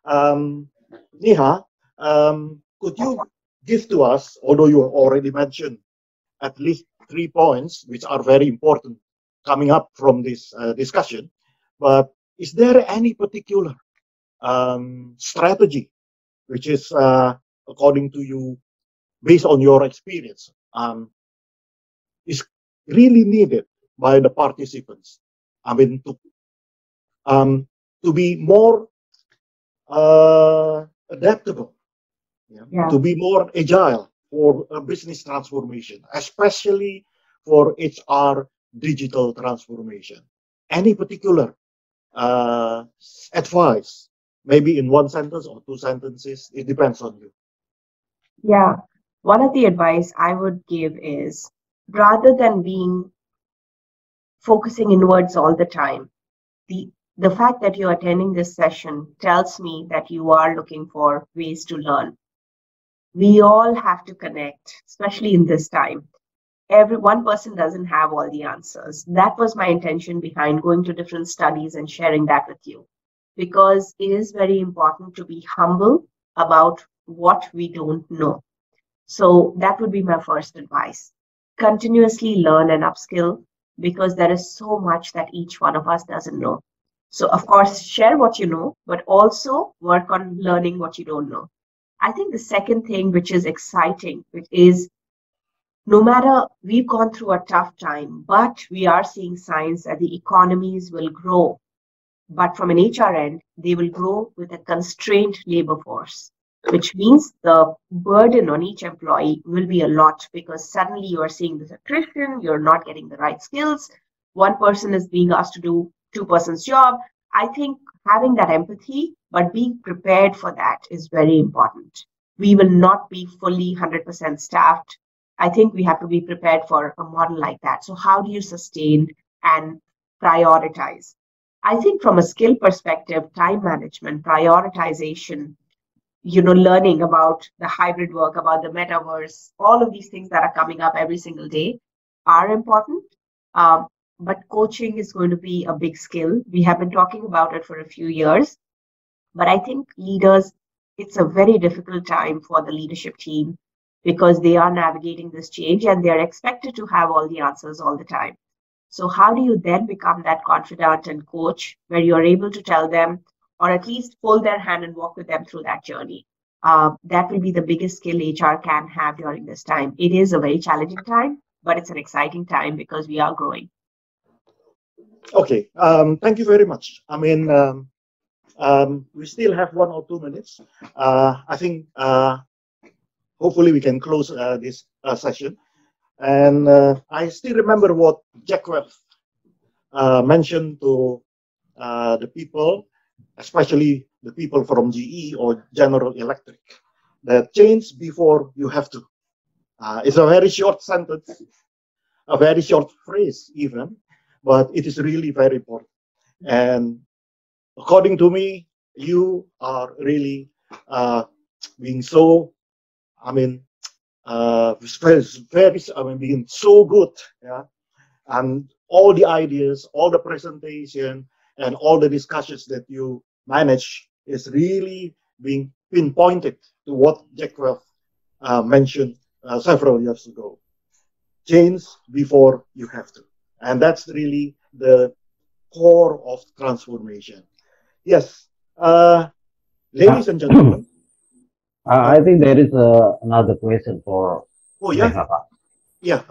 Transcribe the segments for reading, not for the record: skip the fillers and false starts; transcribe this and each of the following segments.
Um, Neha, could you give to us, although you already mentioned at least 3 points, which are very important coming up from this discussion, but is there any particular strategy which is, according to you, based on your experience, is really needed by the participants? I mean, um, to be more adaptable, yeah, Yeah. to be more agile for a business transformation, especially for HR digital transformation. Any particular uh, advice, maybe in one sentence or two sentences, it depends on you. Yeah. One of the advice I would give is rather than being focusing inwards all the time, the the fact that you're attending this session tells me that you are looking for ways to learn. We all have to connect, especially in this time. Every one person doesn't have all the answers. That was my intention behind going to different studies and sharing that with you, because it is very important to be humble about what we don't know. So that would be my first advice. Continuously learn and upskill, because there is so much that each one of us doesn't know. So, of course, share what you know, but also work on learning what you don't know. I think the second thing, which is exciting, which is no matter we've gone through a tough time, but we are seeing signs that the economies will grow. But from an HR end, they will grow with a constrained labor force, which means the burden on each employee will be a lot, because suddenly you are seeing this attrition, you're not getting the right skills. One person is being asked to do two-person's job. I think having that empathy, but being prepared for that is very important. We will not be fully 100% staffed. I think we have to be prepared for a model like that. So, how do you sustain and prioritize? I think from a skill perspective, time management, prioritization, learning about the hybrid work, about the metaverse, all of these things that are coming up every single day are important. Um, but coaching is going to be a big skill. We have been talking about it for a few years, but I think leaders, it's a very difficult time for the leadership team, because they are navigating this change and they're expected to have all the answers all the time. So, how do you then become that confidant and coach where you're able to tell them, or at least hold their hand and walk with them through that journey? That will be the biggest skill HR can have during this time. It is a very challenging time, but it's an exciting time because we are growing. Okay, thank you very much. I mean, we still have 1 or 2 minutes. I think hopefully we can close this session. And I still remember what Jack Welch mentioned to the people, especially the people from GE or General Electric, that change before you have to. It's a very short sentence, a very short phrase even, but it is really very important. And according to me, you are really being so, I mean, very, I mean, being so good, yeah, and all the ideas, all the presentation, and all the discussions that you manage is really being pinpointed to what Jack Welch mentioned several years ago. Change before you have to, and that's really the core of transformation. Yes, Yeah. ladies and gentlemen. Uh, I think there is another question for oh yeah, Neha yeah.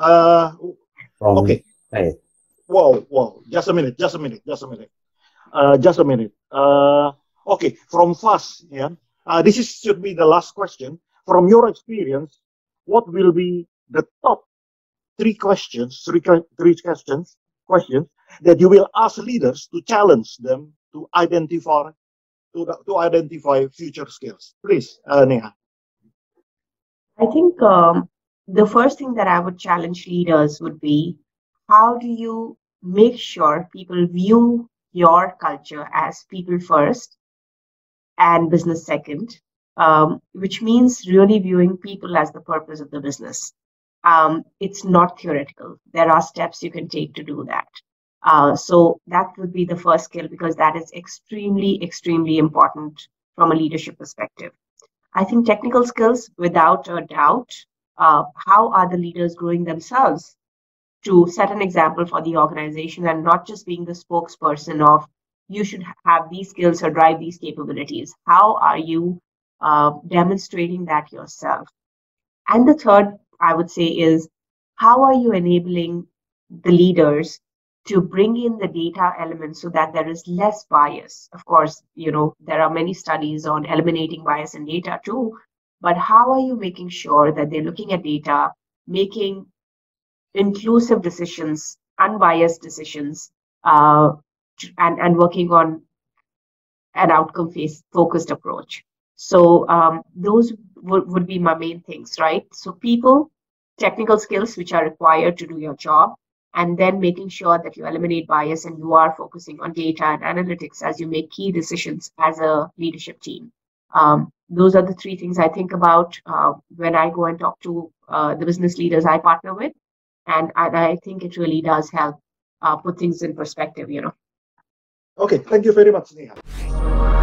from Okay. Hey. Whoa, whoa. Just a minute. Just a minute. Just a minute. Just a minute. Okay. From FAS, yeah. This is should be the last question. From your experience, what will be the top three questions that you will ask leaders to challenge them to identify future skills? Please, Neha. I think the first thing that I would challenge leaders would be, how do you make sure people view your culture as people first and business second, which means really viewing people as the purpose of the business. It's not theoretical. There are steps you can take to do that. So that would be the first skill, because that is extremely, extremely important from a leadership perspective. I think technical skills, without a doubt, how are the leaders growing themselves to set an example for the organization and not just being the spokesperson of you should have these skills or drive these capabilities. How are you demonstrating that yourself? And the third, I would say, is how are you enabling the leaders to bring in the data elements so that there is less bias? Of course, there are many studies on eliminating bias in data too, but how are you making sure that they're looking at data, making inclusive decisions, unbiased decisions, and working on an outcome-focused approach? So those would be my main things, right? So people, technical skills which are required to do your job, and then making sure that you eliminate bias and you are focusing on data and analytics as you make key decisions as a leadership team. Those are the three things I think about when I go and talk to the business leaders I partner with. And I think it really does help put things in perspective, Okay, thank you very much, Neha.